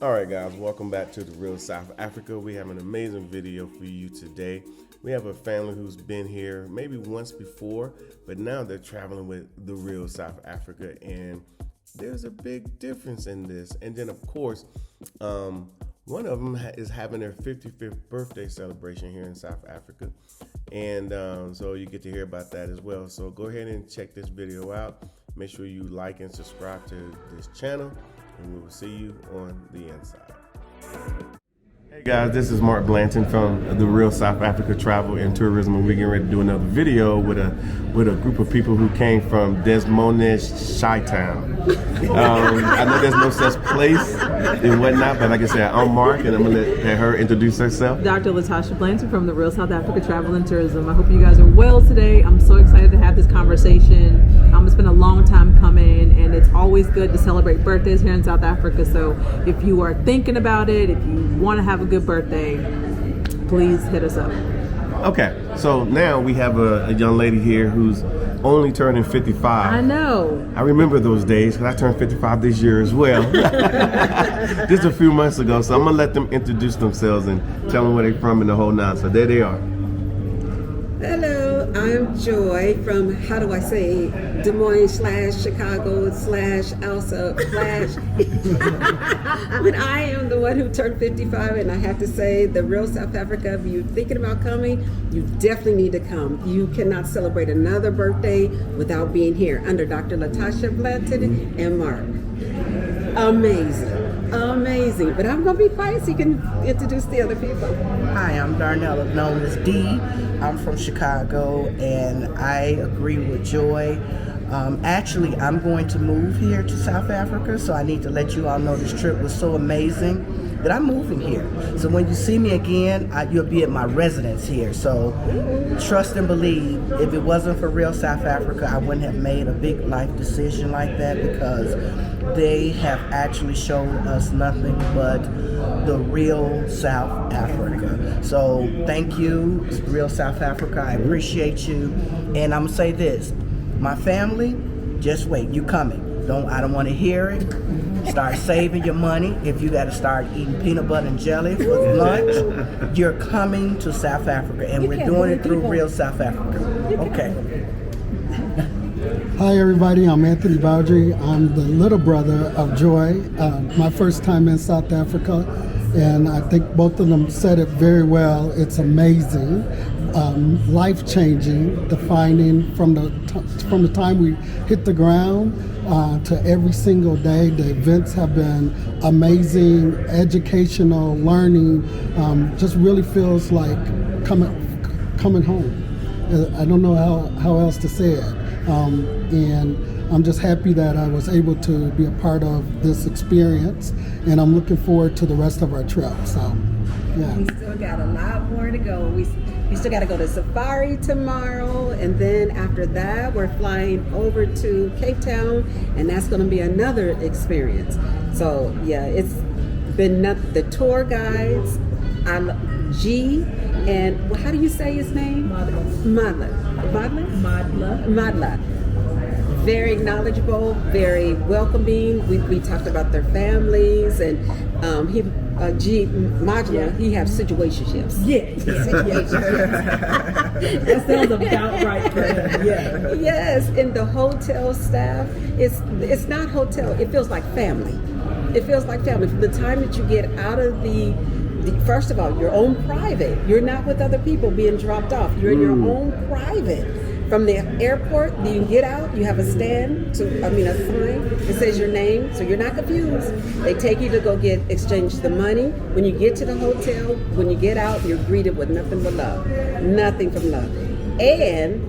All right, guys, welcome back to the Real South Africa. We have an amazing video for you today. We have a family who's been here maybe once before, but now they're traveling with the Real South Africa, and there's a big difference in this. And then, of course, one of them is having their 55th birthday celebration here in South Africa, and so you get to hear about that as well. So go ahead and check this video out. Make sure you like and subscribe to this channel, and we will see you on the inside. Hey guys, this is Mark Blanton from the Real South Africa Travel and Tourism, and we're getting ready to do another video with a group of people who came from Desmonish, Chi-Town. I know there's no such place and whatnot, but like I said, I'm Mark, and I'm gonna let her introduce herself. Dr. Latasha Blanton from the Real South Africa Travel and Tourism. I hope you guys are well today. I'm so excited to have this conversation. It's been a long time coming, and it's always good to celebrate birthdays here in South Africa. So if you are thinking about it, if you want to have a good birthday, please hit us up. Okay, so now we have a young lady here who's only turning 55. I know. I remember those days because I turned 55 this year as well. Just a few months ago. So I'm going to let them introduce themselves and tell them where they're from and the whole nine. So there they are. Hello, I'm Joy from, how do I say, Des Moines / Chicago / Elsa / but I am the one who turned 55, and I have to say, the Real South Africa, if you're thinking about coming, you definitely need to come. You cannot celebrate another birthday without being here under Dr. Latasha Blanton and Mark. Amazing. But I'm going to be quiet so you can introduce the other people. Hi, I'm Darnella, known as Dee. I'm from Chicago, and I agree with Joy. Actually, I'm going to move here to South Africa, so I need to let you all know this trip was so amazing that I'm moving here. So when you see me again, you'll be at my residence here. So trust and believe, if it wasn't for Real South Africa, I wouldn't have made a big life decision like that, because they have actually shown us nothing but the real South Africa. So thank you, Real South Africa. I appreciate you. And I'm gonna say this, my family, just wait, you coming. I don't want to hear it. Start saving your money. If you got to start eating peanut butter and jelly for lunch, you're coming to South Africa, and we're doing it through Real South Africa. Okay. Hi everybody, I'm Anthony Bowdry. I'm the little brother of Joy. My first time in South Africa, and I think both of them said it very well. It's amazing, life-changing, defining from the time we hit the ground to every single day. The events have been amazing, educational, learning. Just really feels like coming home. I don't know how else to say it. And I'm just happy that I was able to be a part of this experience, and I'm looking forward to the rest of our trip. So, yeah. We still got a lot more to go. We still got to go to Safari tomorrow, and then after that, we're flying over to Cape Town, and that's going to be another experience. So, yeah, it's been the tour guides, G, and how do you say his name? Madla. Very knowledgeable, very welcoming. We talked about their families, and he has situationships. That sounds about right for him. Yeah. Yes, and the hotel staff, it's not hotel, it feels like family. It feels like family. From the time that you get out of first of all, your own private. You're not with other people being dropped off. You're in your own private. From the airport, you can get out, you have a sign that says your name, so you're not confused. They take you to go exchange the money. When you get to the hotel, when you get out, you're greeted with nothing but love. Nothing from love. And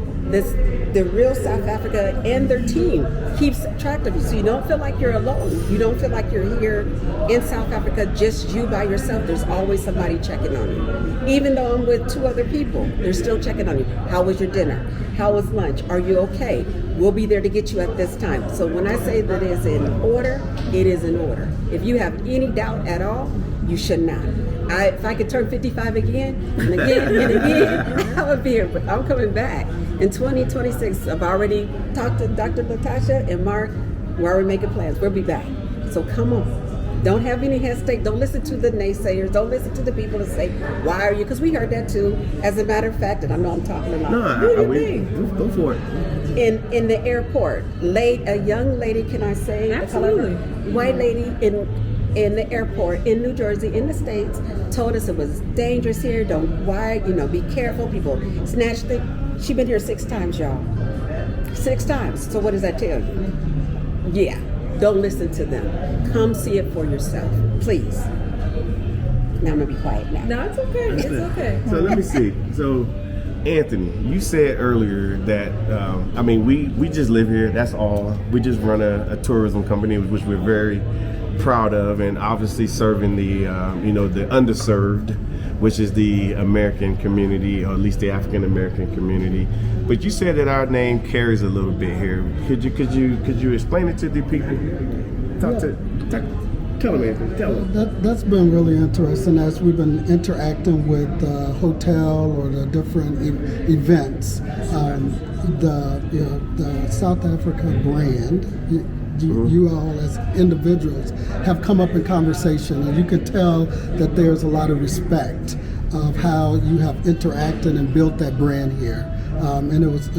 the Real South Africa and their team keeps track of you, so you don't feel like you're alone. You don't feel like you're here in South Africa, just you by yourself. There's always somebody checking on you. Even though I'm with 2 other people, they're still checking on you. How was your dinner? How was lunch? Are you okay? We'll be there to get you at this time. So when I say that it's in order, it is in order. If you have any doubt at all, you should not. If I could turn 55 again and again and again, I would be here. But I'm coming back in 2026. I've already talked to Dr. Latasha and Mark. We're already making plans. We'll be back. So come on. Don't have any hesitate. Don't listen to the naysayers. Don't listen to the people that say, why are you? Because we heard that too. As a matter of fact, and I know I'm talking a lot. Go for it. In the airport, a young lady, can I say? Absolutely. White lady in the airport in New Jersey, in the States, told us it was dangerous here. Be careful. People snatched it. She been here 6 times, y'all. 6 times. So what does that tell you? Yeah. Don't listen to them. Come see it for yourself, please. Now I'm gonna be quiet now. No, it's okay. It's okay. So let me see. So, Anthony, you said earlier that we just live here. That's all. We just run a tourism company, which we're very proud of, and obviously serving the the underserved, which is the American community, or at least the African American community. But you said that our name carries a little bit here. Could you explain it to the people? Tell them, Anthony. Tell them. That's been really interesting as we've been interacting with the hotel or the different events. The South Africa brand. You all as individuals have come up in conversation, and you can tell that there's a lot of respect of how you have interacted and built that brand here, and it was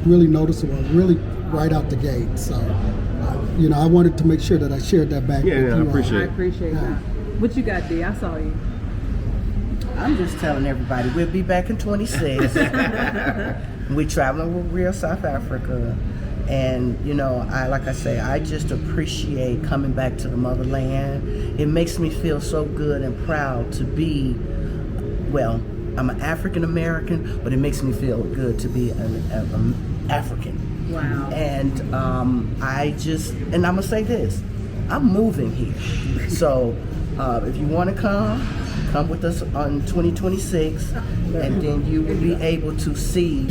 really noticeable, really right out the gate. So, I wanted to make sure that I shared that back. Yeah, with you I appreciate that. What you got, D? I saw you. I'm just telling everybody we'll be back in 26. We're traveling with Real South Africa. And I just appreciate coming back to the motherland. It makes me feel so good and proud to be, I'm an African American, but it makes me feel good to be an African. Wow. And I'm gonna say this, I'm moving here. So if you want to come with us on 2026, and then you will be able to see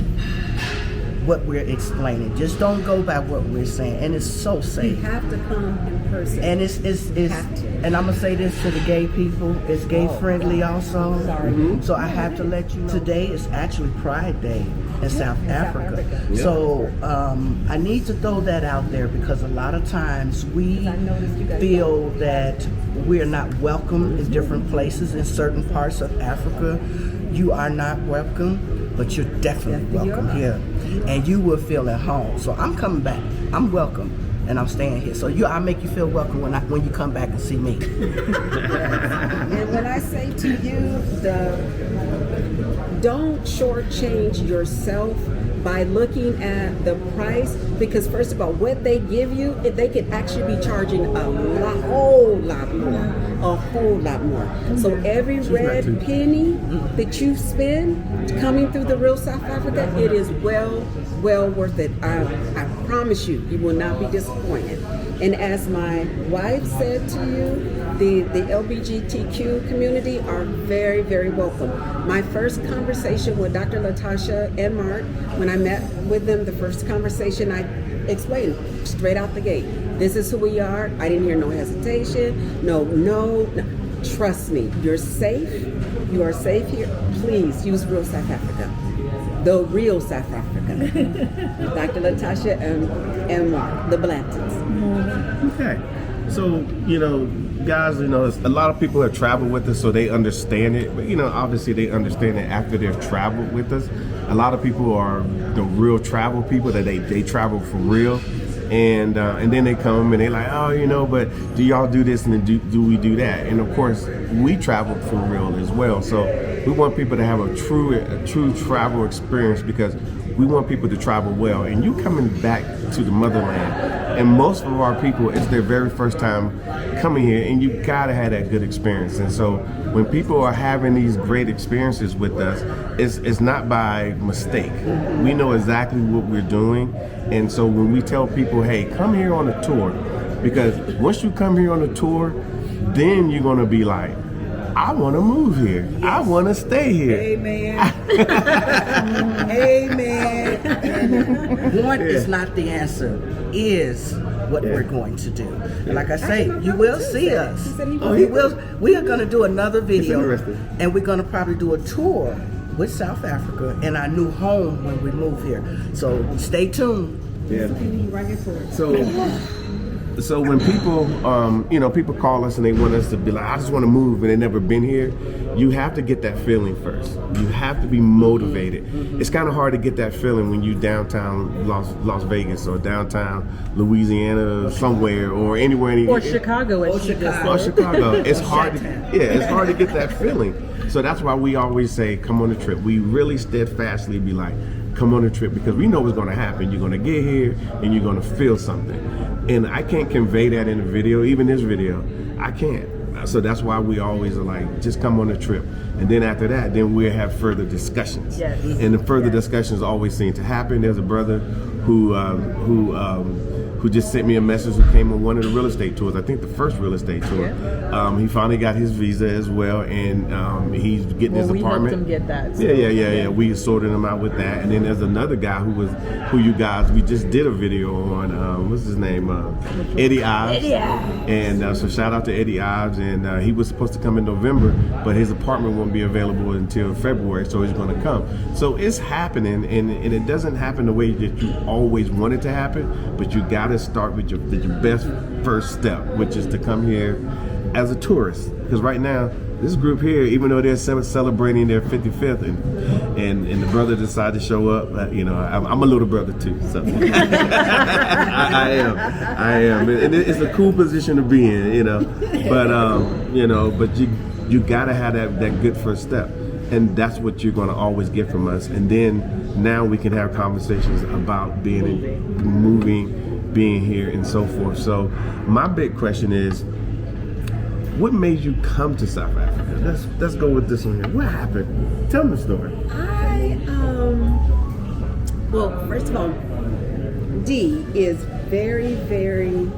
what we're explaining. Just don't go by what we're saying, and it's so safe. You have to come in person. And it's and I'm gonna say this to the gay people, it's gay friendly also. Sorry. So I have to let you know, today is actually Pride Day in South Africa. So I need to throw that out there, because a lot of times we feel that we're not welcome in different places in certain parts of Africa. You are not welcome, but you're definitely welcome here, and you will feel at home. So I'm coming back. I'm welcome, and I'm staying here. So I'll make you feel welcome when you come back and see me. And when I say to you, don't shortchange yourself by looking at the price, because first of all, what they give you, they could actually be charging a whole lot more. So every red penny that you spend coming through the Real South Africa, it is well worth it. I promise you, you will not be disappointed. And as my wife said to you, the LGBTQ community are very, very welcome. My first conversation with Dr. Latasha and Mark, when I met with them, the first conversation, I explained straight out the gate, this is who we are. I didn't hear no hesitation, no. Trust me, you're safe. You are safe here. Please use Real South Africa. The Real South Africa. Dr. Latasha and Mark, the Blantons. Okay. So, guys, a lot of people have traveled with us, so they understand it. But, obviously they understand it after they've traveled with us. A lot of people are the real travel people, that they travel for real. And then they come and they're like, but do y'all do this, and then do we do that? And of course, we travel for real as well. So we want people to have a true travel experience, because we want people to travel well. And you coming back to the motherland, and most of our people, it's their very first time coming here, and you gotta have that good experience. And so when people are having these great experiences with us, it's not by mistake. We know exactly what we're doing. And so when we tell people, hey, come here on a tour, because once you come here on a tour, then you're gonna be like, I want to move here. Yes. I want to stay here. Amen. Amen. And one is not the answer, is what we're going to do. And like I say, you will see us. We are going to do another video, and we're going to probably do a tour with South Africa and our new home when we move here. So stay tuned. Yeah. So So when people, people call us and they want us to be like, I just want to move, and they never been here, you have to get that feeling first. You have to be motivated. It's kind of hard to get that feeling when you downtown Las Vegas or downtown Louisiana, somewhere, or anywhere. Or Chicago. Or Chicago. It's hard. It's hard to get that feeling. So that's why we always say, come on a trip. We really steadfastly be like, come on a trip, because we know what's going to happen. You're going to get here and you're going to feel something. And I can't convey that in a video, even this video. I can't. So that's why we always are like, just come on a trip. And then after that, then we'll have further discussions. Yes. And the further discussions always seem to happen. There's a brother who just sent me a message, who came on one of the real estate tours. I think the first real estate tour. He finally got his visa as well, and he's getting his apartment. We helped him get that. So. Yeah. We sorted him out with that. And then there's another guy we just did a video on. What's his name? Eddie Ives. And so shout out to Eddie Ives. And he was supposed to come in November, but his apartment won't be available until February, so he's going to come. So it's happening, and it doesn't happen the way that you always want it to happen, but you got to start with your best first step, which is to come here as a tourist. Because right now, this group here, even though they're celebrating their 55th, and the brother decided to show up, I'm a little brother too, so I am, and it's a cool position to be in, but you gotta have that good first step, and that's what you're gonna always get from us. And then now we can have conversations about moving, being here, and so forth. So my big question is, what made you come to South Africa? Let's go with this one here. What happened? Tell me the story. Well, first of all, Dee is very, very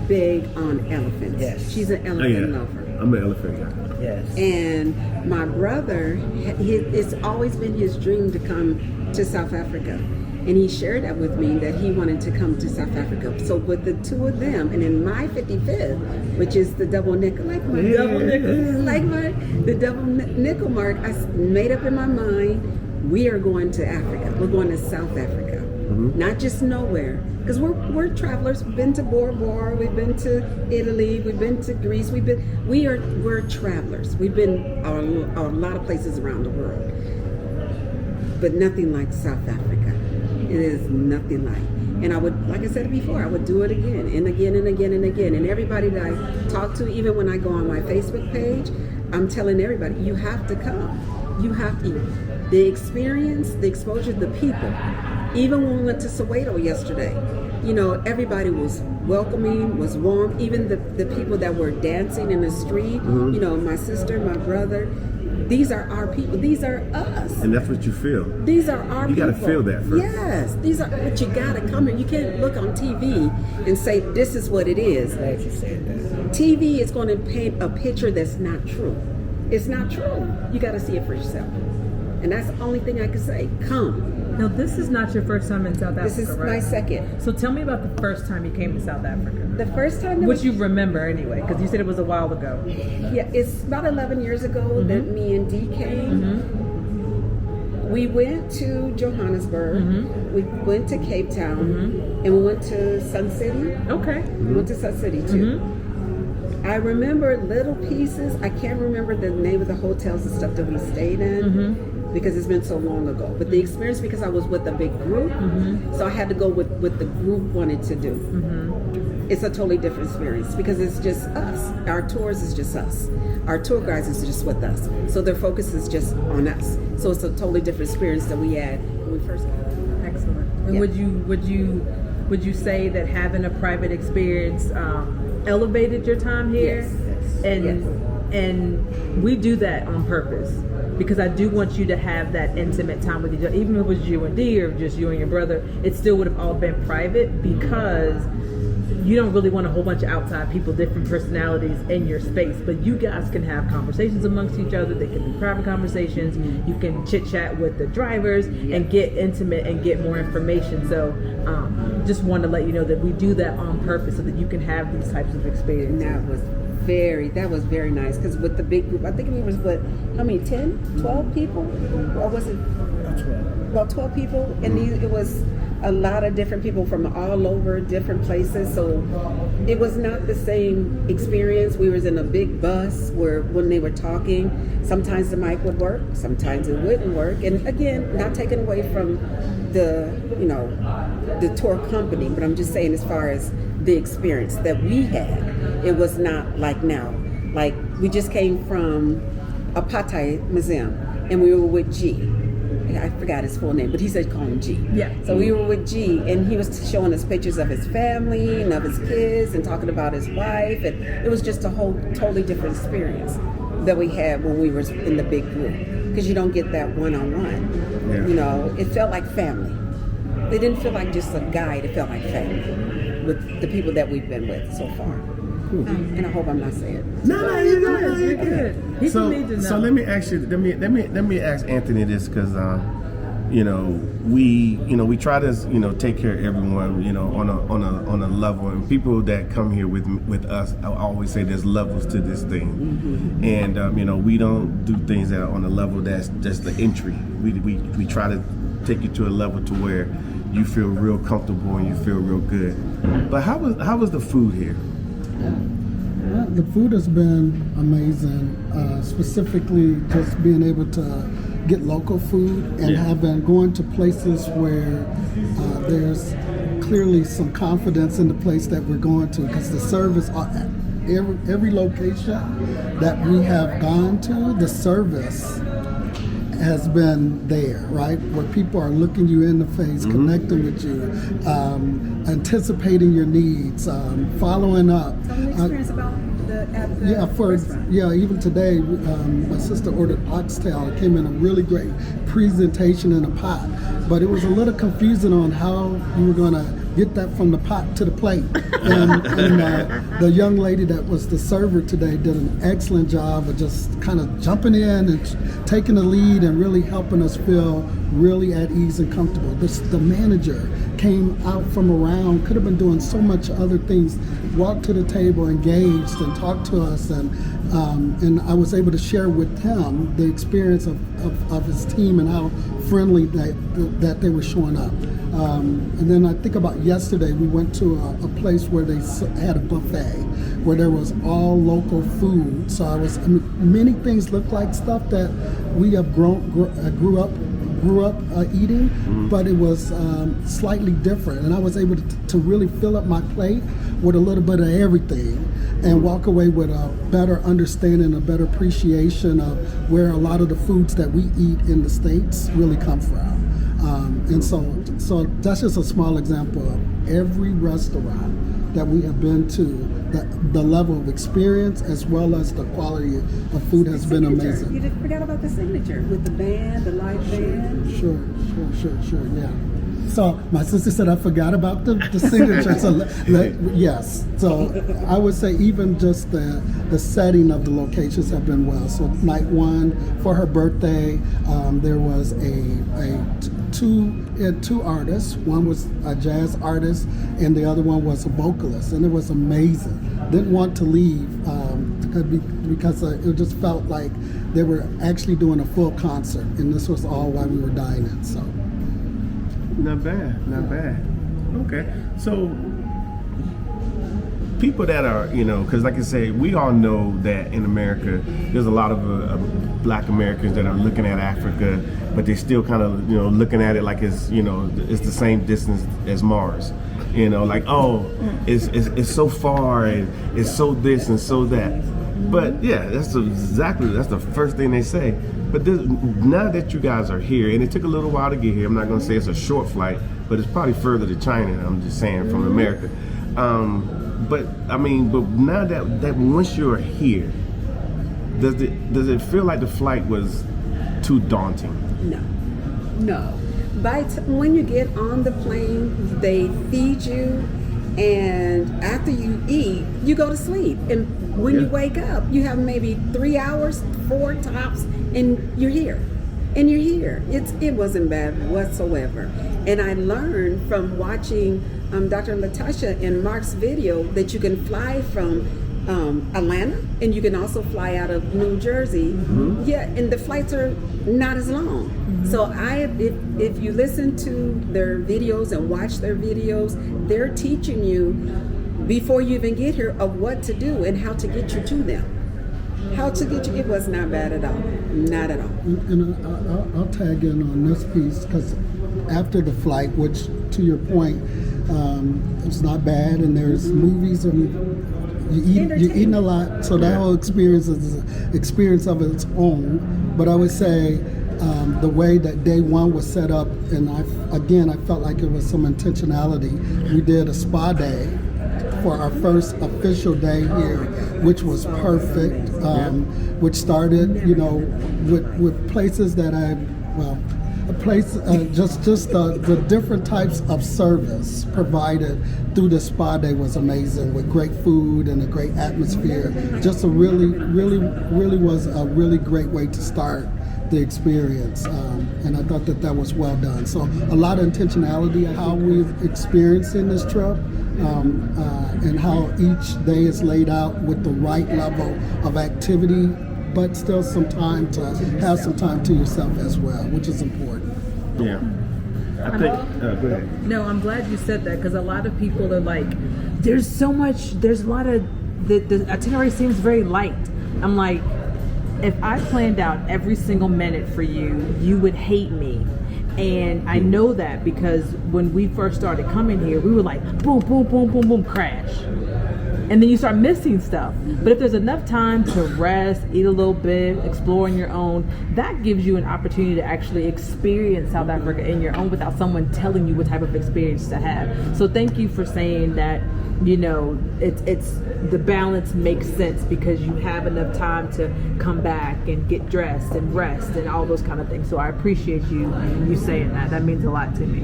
big on elephants. Yes. She's an elephant lover. I'm an elephant guy. Yes. And my brother, it's always been his dream to come to South Africa. And he shared that with me, that he wanted to come to South Africa. So with the two of them, and in my 55th, which is the double nickel, the double nickel mark, I made up in my mind, we are going to Africa. We're going to South Africa. Not just nowhere. Because we're travelers. We've been to Bora Bora, we've been to Italy, we've been to Greece, we're travelers. We've been a lot of places around the world. But nothing like South Africa. It is nothing like. And I would, like I said before, I would do it again and again and again and again. And everybody that I talk to, even when I go on my Facebook page, I'm telling everybody, you have to come. You have to. The experience, the exposure, the people. Even when we went to Soweto yesterday, everybody was welcoming, was warm. Even the people that were dancing in the street, my sister, my brother, these are our people. These are us. And that's what you feel. These are our people. You got to feel that first. Yes. But you got to come here. You can't look on TV and say, this is what it is. Glad you said that. TV is going to paint a picture that's not true. It's not true. You got to see it for yourself. And that's the only thing I can say. Come. Now, this is not your first time in South Africa, This is right? my second. So tell me about the first time you came to South Africa. The first time... Which you remember anyway, because you said it was a while ago. Yeah, it's about 11 years ago that me and Dee came. We went to Johannesburg, we went to Cape Town, and we went to Sun City. Okay. We went to Sun City too. I remember little pieces. I can't remember the name of the hotels and stuff that we stayed in because it's been so long ago. But the experience, because I was with a big group, so I had to go with what the group wanted to do. It's a totally different experience because it's just us. Our tours is just us. Our tour guides is just with us. So their focus is just on us. So it's a totally different experience that we had when we first got. Excellent. And would you say that having a private experience elevated your time here? Yes. And we do that on purpose because I do want you to have that intimate time with each other. Even if it was you and Dee or just you and your brother, it still would have all been private because you don't really want a whole bunch of outside people, different personalities in your space. But you guys can have conversations amongst each other. They can be private conversations. You can chit chat with the drivers and get intimate and get more information. So just wanted to let you know that we do that on purpose so that you can have these types of experiences. That was very nice because with the big group, I think it was how many, 10, 12 people? Or was it about 12 people? And it was a lot of different people from all over different places, so it was not the same experience. We was in a big bus where when they were talking, sometimes the mic would work, sometimes it wouldn't work. And again, not taken away from the tour company, but I'm just saying as far as the experience that we had, it was not like now. Like, we just came from a pad thai museum, and we were with G. I forgot his full name, but he said call him G. Yeah. So we were with G, and he was showing us pictures of his family and of his kids and talking about his wife, and it was just a whole totally different experience that we had when we were in the big group, because you don't get that one-on-one. Yeah. You know, it felt like family. It didn't feel like just a guide, it felt like family with the people that we've been with so far. And I hope I'm not saying it. No, you're good. You're good. People need to know. So let me ask you. Let me ask Anthony this, because we try to take care of everyone on a level, and people that come here with us, I always say there's levels to this thing, and we don't do things that are on a level that's just the entry. We try to take you to a level to where you feel real comfortable and you feel real good. But how was the food here? The food has been amazing, specifically just being able to get local food and going to places where there's clearly some confidence in the place that we're going to, because the service, every location that we have gone to, the service has been there, right? Where people are looking you in the face, connecting with you, anticipating your needs, following up. Tell me the experience about the restaurant. Even today, my sister ordered oxtail. It came in a really great presentation in a pot, but it was a little confusing on how you were going to get that from the pot to the plate. And the young lady that was the server today did an excellent job of just kind of jumping in and taking the lead and really helping us feel really at ease and comfortable. The manager came out from around, could have been doing so much other things, walked to the table, engaged and talked to us, and I was able to share with him the experience of his team and how friendly that they were showing up. And then I think about yesterday, we went to a place where they had a buffet where there was all local food. So many things look like stuff that we have grew up eating, but it was slightly different. And I was able to really fill up my plate with a little bit of everything and walk away with a better understanding, a better appreciation of where a lot of the foods that we eat in the States really come from. And so that's just a small example of every restaurant that we have been to, the level of experience as well as the quality of food has been amazing. You just forgot about the signature with the band, the live band. Sure, yeah. So my sister said I forgot about the signature. So yes. So I would say even just the setting of the locations have been well. So night one for her birthday, there was two artists. One was a jazz artist, and the other one was a vocalist, and it was amazing. Didn't want to leave because it just felt like they were actually doing a full concert, and this was all while we were dining. So. Not bad. Okay, so people that are, because like I say, we all know that in America, there's a lot of Black Americans that are looking at Africa, but they still kind of, looking at it like it's, it's the same distance as Mars. Like, oh, it's so far and it's so this and so that. But yeah, that's the first thing they say. But now that you guys are here, and it took a little while to get here, I'm not going to say it's a short flight, but it's probably further to China, I'm just saying, from America. But now that once you're here, does it feel like the flight was too daunting? No. When you get on the plane, they feed you, and after you eat, you go to sleep. And when you wake up, you have maybe 3 hours, 4 tops, and you're here. It wasn't bad whatsoever. And I learned from watching Dr. Latasha and Mark's video that you can fly from Atlanta, and you can also fly out of New Jersey. Yeah, and the flights are not as long. So if you listen to their videos and watch their videos, they're teaching you before you even get here of what to do and how to get you to them. How to get you, it was not bad at all. Not at all. And I'll tag in on this piece because after the flight, which to your point, it's not bad, and there's movies and you're eating a lot, so that whole experience is an experience of its own. But I would say the way that day one was set up, and I felt like it was some intentionality. We did a spa day for our first official day here, which was perfect, which started, with places that the different types of service provided through the spa day was amazing, with great food and a great atmosphere. Just really was a really great way to start the experience, and I thought that was well done. So a lot of intentionality of how we've experienced in this trip, and how each day is laid out with the right level of activity, but still some time to have some time to yourself as well, which is important. Yeah. I think, go ahead. No, I'm glad you said that, because a lot of people are like, there's a lot of, the itinerary seems very light. I'm like, if I planned out every single minute for you, you would hate me. And I know that because when we first started coming here, we were like, boom, boom, boom, boom, boom, crash. And then you start missing stuff. But if there's enough time to rest, eat a little bit, explore on your own, that gives you an opportunity to actually experience South Africa in your own without someone telling you what type of experience to have. So thank you for saying that, it's the balance makes sense because you have enough time to come back and get dressed and rest and all those kind of things. So I appreciate you saying that. That means a lot to me.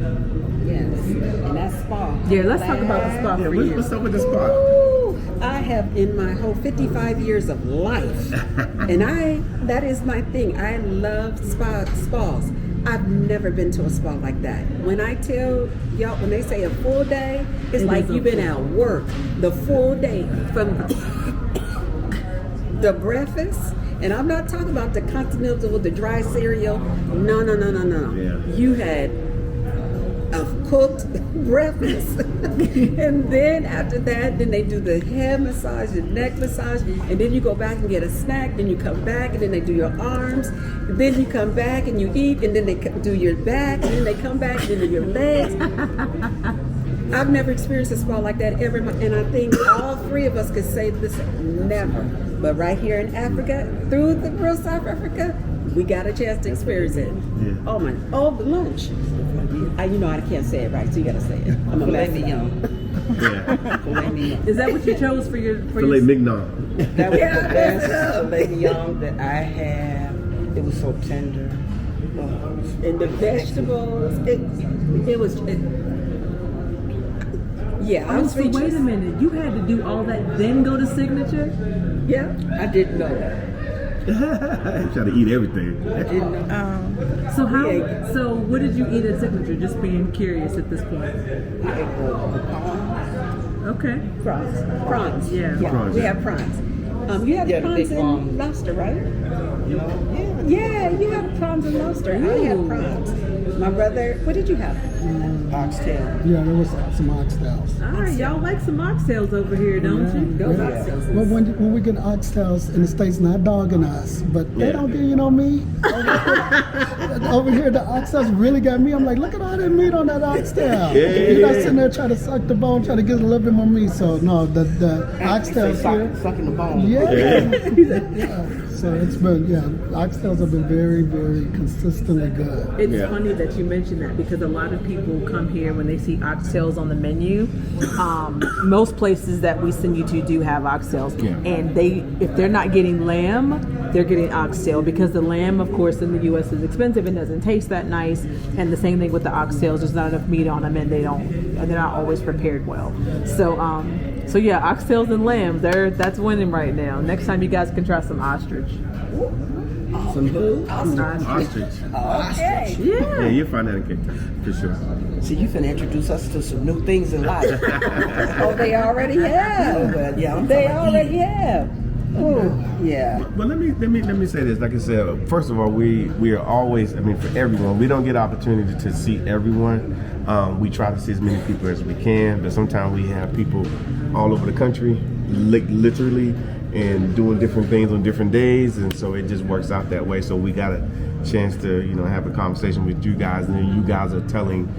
Yes, and that spa. Yeah, let's talk about the spa for you. What's up with the spa? I have in my whole 55 years of life, and that is my thing. I love spas. I've never been to a spa like that. When I tell y'all, when they say a full day, it's like you've been at work the full day from the breakfast. And I'm not talking about the continental with the dry cereal. No. Yeah. You had a cooked breakfast. And then after that, then they do the head massage, the neck massage, and then you go back and get a snack, then you come back and then they do your arms, and then you come back and you eat, and then they do your back, and then they come back and then do your legs. I've never experienced a spa like that ever, and I think all three of us could say this, never. But right here in Africa, through the real South Africa, we got a chance to experience it. Yeah. The lunch. I can't say it right, so you gotta say it. I'm a filet mignon. Yeah. Is that what you chose for your Filet mignon. That was the best filet mignon that I had. It was so tender. And the vegetables, it was. I was so wait a minute, you had to do all that, then go to Signature? Yeah, I didn't know that. Try to eat everything. I didn't know. So what did you eat at Signature? Just being curious at this point. Okay. Prawns. Yeah. Prawns, We yeah. have prawns. You have prawns and lobster, right? Yeah, you have prawns and lobster. I had prawns. My brother, what did you have? Oxtail. Yeah, there was some oxtails. All right, y'all like some oxtails over here, don't you? Those oxtails. Well, when we get oxtails in the States, not dogging us, but they don't get, me. Over here, the oxtails really got me. I'm like, look at all that meat on that oxtail. You're not sitting there trying to suck the bone, trying to get a little bit more meat. So, no, the oxtails here. Sucking the bone. Yeah. So it's been, oxtails have been very, very consistently good. It's funny that you mentioned that because a lot of people come here when they see oxtails on the menu. Most places that we send you to do have oxtails, and if they're not getting lamb, they're getting oxtail because the lamb, of course, in the U.S. is expensive and doesn't taste that nice. And the same thing with the oxtails, there's not enough meat on them, and they're not always prepared well. So oxtails and lambs, that's winning right now. Next time you guys can try some ostrich. Some who? Ostrich. Okay. Yeah, you'll find that in Cape Town, for sure. See, you finna introduce us to some new things in life. Oh, they already have. They already have. Oh, yeah. But let me say this. Like I said, first of all, we are always. I mean, for everyone, we don't get opportunity to see everyone. We try to see as many people as we can, but sometimes we have people all over the country, literally, and doing different things on different days, and so it just works out that way. So we got a chance to, have a conversation with you guys, and then you guys are telling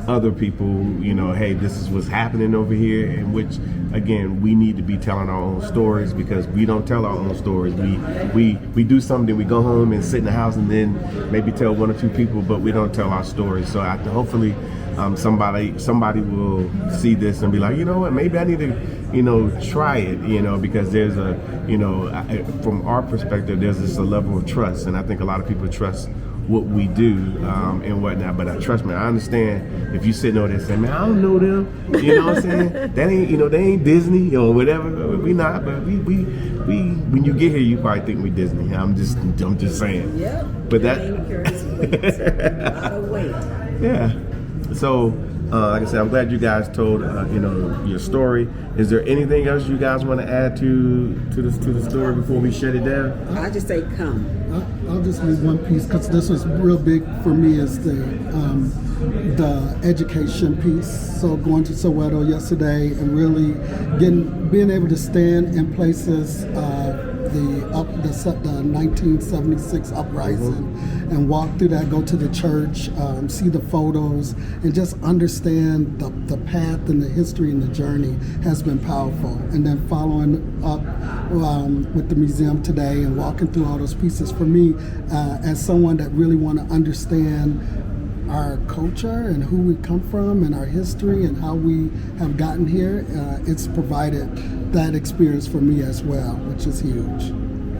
other people, hey, this is what's happening over here, and which, again, we need to be telling our own stories, because we don't tell our own stories. We do something, we go home and sit in the house and then maybe tell one or two people, but we don't tell our stories. So hopefully somebody will see this and be like, you know what, maybe I need to, try it, because there's from our perspective, there's this a level of trust, and I think a lot of people trust what we do and whatnot. But trust me, I understand if you sitting over there saying, man, I don't know them, you know what I'm saying? That ain't, they ain't Disney or whatever. We not, but we when you get here, you probably think we Disney. I'm just saying. Yep. But that. A lot of weight. Yeah. So, like I said, I'm glad you guys told, your story. Is there anything else you guys want to add to the story before we shut it down? I just say come. I'll just leave one piece, because this was real big for me, is the education piece. So going to Soweto yesterday and really being able to stand in places, the 1976 uprising, and walk through that, go to the church, see the photos, and just understand the path and the history and the journey has been powerful. And then following up with the museum today and walking through all those pieces, for me, as someone that really want to understand our culture and who we come from and our history and how we have gotten here, it's provided that experience for me as well, which is huge.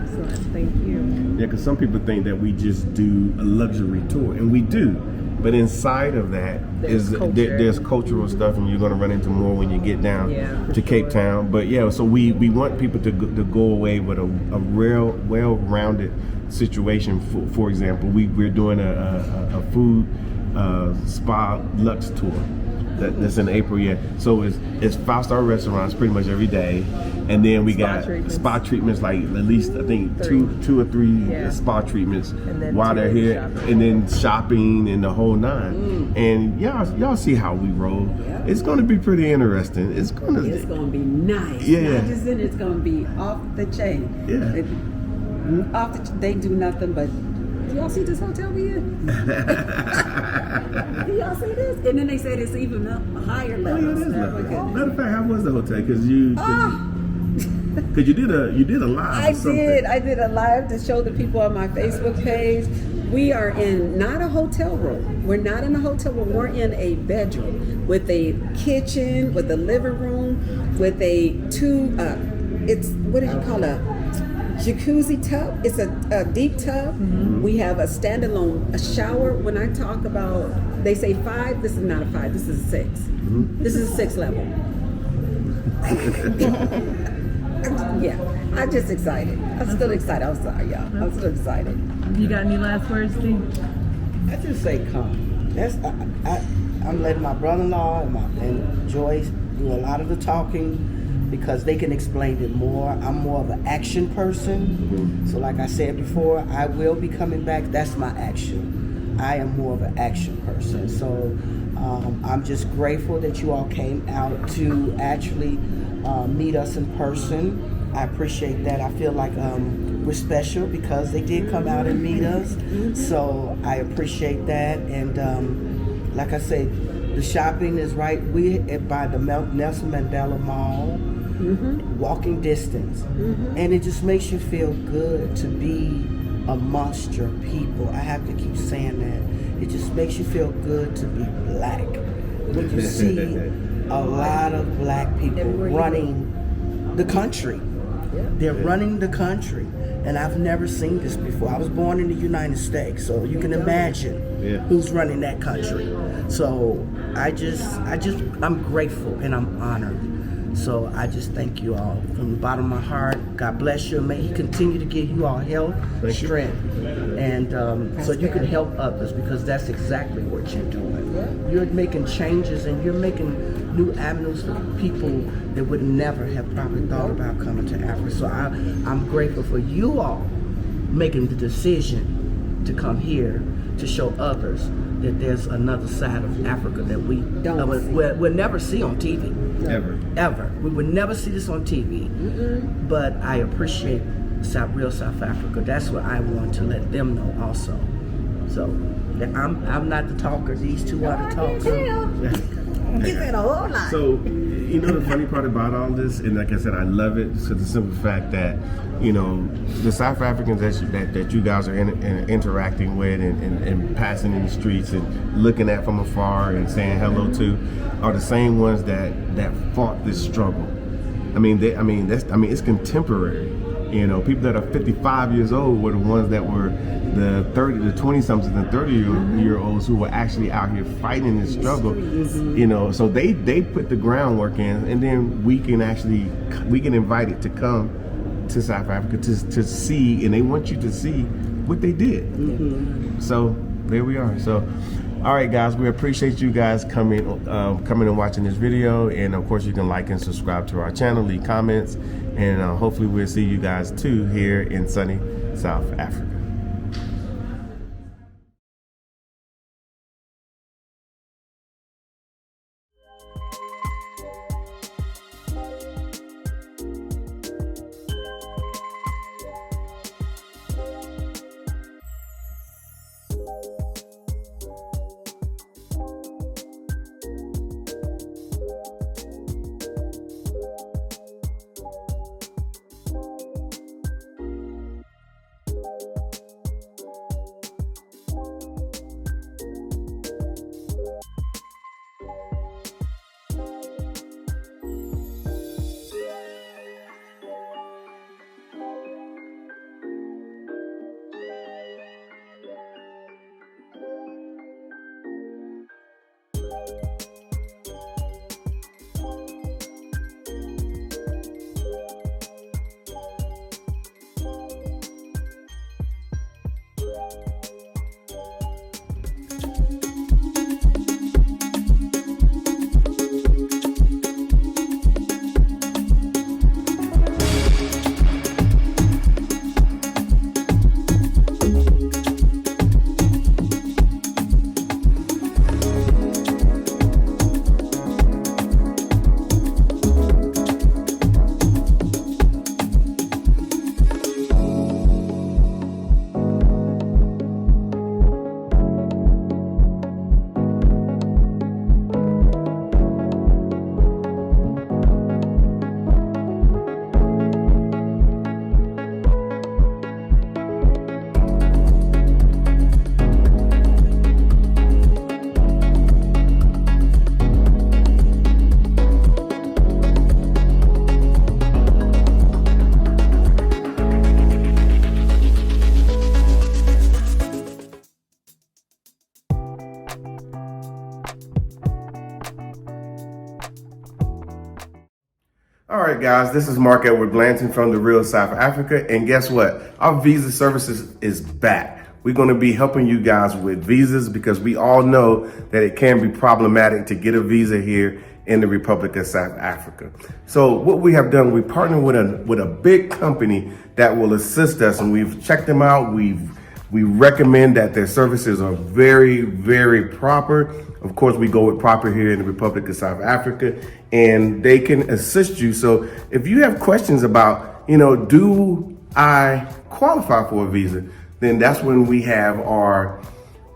Excellent. Thank you. Yeah, because some people think that we just do a luxury tour, and we do. But inside of that there's cultural stuff, and you're going to run into more when you get down to Cape Town. But yeah, so we want people to go away with a real well-rounded situation. For example, we're doing a food spa luxe tour that's in April. Yeah, so it's 5-star restaurants pretty much every day, and then we got spa treatments, like at least I think two or three spa treatments while they're here, and then shopping and the whole nine. And y'all see how we roll. It's going to be pretty interesting. It's going to be nice. Yeah, not just in, it's going to be off the chain. Yeah, they do nothing but. Do y'all see this hotel we in? Do y'all see this? And then they said it's even a higher level. Matter of fact, how was the hotel? Because you did a live. I did a live to show the people on my Facebook page. We are in not a hotel room. We're not in a hotel room. We're in a bedroom with a kitchen, with a living room, with a it's, what did you call a jacuzzi tub. It's a deep tub. Mm-hmm. We have a standalone shower. When I talk about, they say 5, this is not a 5, this is a 6. Mm-hmm. This is a 6 level. Yeah, I'm just excited. I'm still excited. I'm sorry, y'all. I'm still excited. You got any last words, Steve? I just say come. I'm letting my brother-in-law and Joyce do a lot of the talking, because they can explain it more. I'm more of an action person. So like I said before, I will be coming back. That's my action. I am more of an action person. So I'm just grateful that you all came out to actually meet us in person. I appreciate that. I feel like we're special because they did come out and meet us. So I appreciate that. And like I said, the shopping is right. We by the Nelson Mandela Mall. Mm-hmm. Walking distance. Mm-hmm. And it just makes you feel good to be amongst your people. I have to keep saying that. It just makes you feel good to be black. When you see a lot of black people running the country. They're running the country. And I've never seen this before. I was born in the United States, so you can imagine who's running that country. So I'm grateful and I'm honored. So I just thank you all from the bottom of my heart. God bless you. May He continue to give you all health, strength, and so you can help others, because that's exactly what you're doing. You're making changes and you're making new avenues for people that would never have probably thought about coming to Africa. So I'm grateful for you all making the decision to come here to show others that there's another side of Africa that we'll never see on TV. Ever. We would never see this on TV. But I appreciate real South Africa. That's what I want to let them know also. So I'm not the talker. These two are the talkers. He said a whole lot. So, you know, the funny part about all this, and like I said, I love it for the simple fact that, you know, the South Africans that you guys are interacting with and passing in the streets and looking at from afar and saying hello to are the same ones that fought this struggle. I mean, it's contemporary. You know, people that are 55 years old were the ones that were the 20-somethings and 30-year-olds who were actually out here fighting this struggle. You know, so they put the groundwork in, and then we can invite it to come to South Africa to see, and they want you to see what they did. So there we are. So, all right, guys, we appreciate you guys coming and watching this video, and of course you can like and subscribe to our channel, leave comments, and hopefully we'll see you guys too here in sunny South Africa. All right, guys, this is Mark Edward Blanton from the Real South Africa. And guess what? Our visa services is back. We're going to be helping you guys with visas because we all know that it can be problematic to get a visa here in the Republic of South Africa. So what we have done, we partnered with a big company that will assist us, and we've checked them out. We recommend that their services are very, very proper. Of course, we go with proper here in the Republic of South Africa, and they can assist you. So if you have questions about, do I qualify for a visa? Then that's when we have our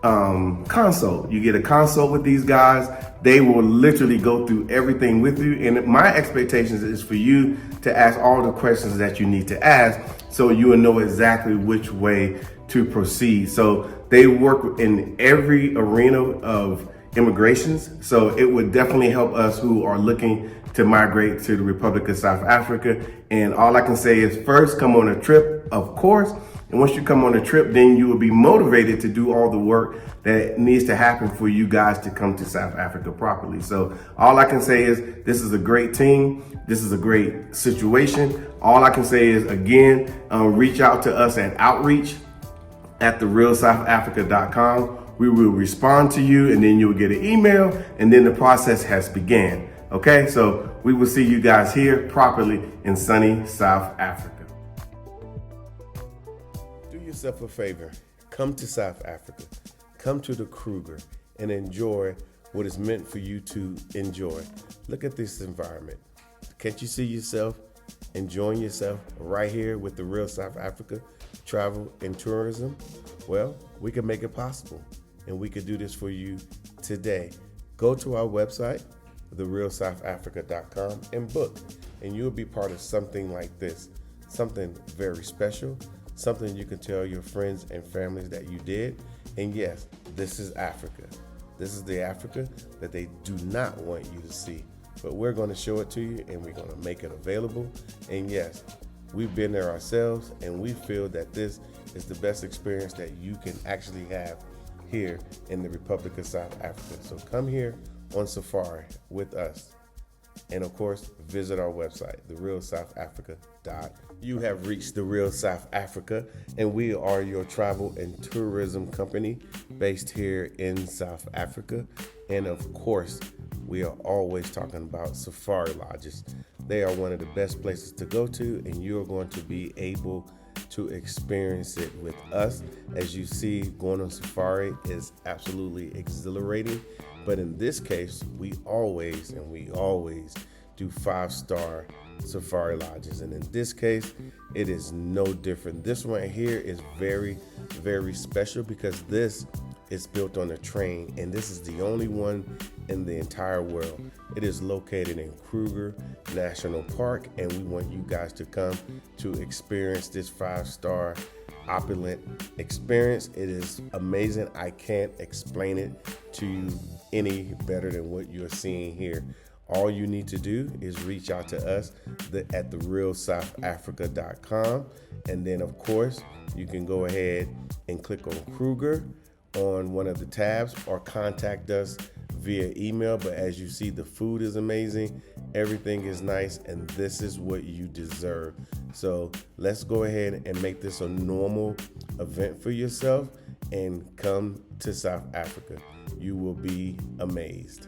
consult. You get a consult with these guys. They will literally go through everything with you. And my expectations is for you to ask all the questions that you need to ask so you will know exactly which way to proceed. So they work in every arena of immigrations. So it would definitely help us who are looking to migrate to the Republic of South Africa. And all I can say is first, come on a trip, of course. And once you come on a trip, then you will be motivated to do all the work that needs to happen for you guys to come to South Africa properly. So all I can say is this is a great team. This is a great situation. All I can say is, again, reach out to us at outreach@therealsouthafrica.com. We will respond to you, and then you'll get an email, and then the process has began. Okay, so we will see you guys here properly in sunny South Africa. Do yourself a favor. Come to South Africa. Come to the Kruger and enjoy what is meant for you to enjoy. Look at this environment. Can't you see yourself enjoying yourself right here with the Real South Africa Travel and Tourism? Well, we can make it possible, and we could do this for you today. Go to our website, therealsouthafrica.com, and book, and you'll be part of something like this, something very special, something you can tell your friends and families that you did. And yes, this is Africa. This is the Africa that they do not want you to see, but we're going to show it to you, and we're going to make it available. And yes, we've been there ourselves, and we feel that this is the best experience that you can actually have here in the Republic of South Africa. So come here on safari with us. And of course, visit our website, therealsouthafrica.com. You have reached the Real South Africa, and we are your travel and tourism company based here in South Africa. And of course, we are always talking about safari lodges. They are one of the best places to go to, and you're going to be able to experience it with us. As you see, going on safari is absolutely exhilarating. But in this case, we always do 5-star safari lodges. And in this case, it is no different. This one here is very, very special because this is built on a train, and this is the only one in the entire world. It is located in Kruger National Park, and we want you guys to come to experience this 5-star opulent experience. It is amazing. I can't explain it to you any better than what you're seeing here. All you need to do is reach out to us at therealsouthafrica.com, and then of course you can go ahead and click on Kruger on one of the tabs or contact us via email. But as you see, the food is amazing, everything is nice, and this is what you deserve. So let's go ahead and make this a normal event for yourself and come to South Africa. You will be amazed.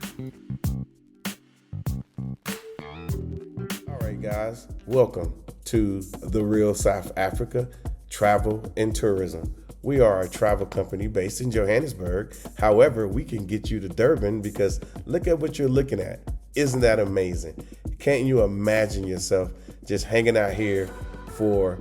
All right, guys, welcome to the Real South Africa Travel and Tourism. We are a travel company based in Johannesburg. However, we can get you to Durban because look at what you're looking at. Isn't that amazing? Can't you imagine yourself just hanging out here for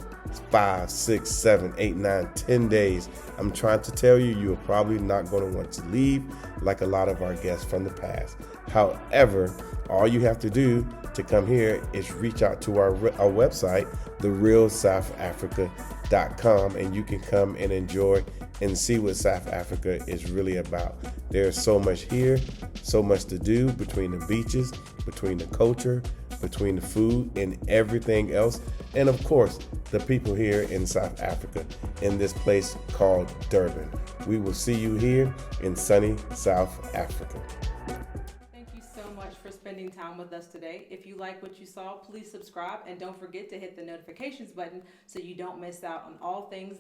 5, 6, 7, 8, 9, 10 days? I'm trying to tell you, you're probably not going to want to leave like a lot of our guests from the past. However, all you have to do to come here is reach out to our website, therealsouthafrica.com, and you can come and enjoy and see what South Africa is really about. There's so much here, so much to do between the beaches, between the culture, between the food and everything else. And of course, the people here in South Africa in this place called Durban. We will see you here in sunny South Africa. Thank you so much for spending time with us today. If you like what you saw, please subscribe and don't forget to hit the notifications button so you don't miss out on all things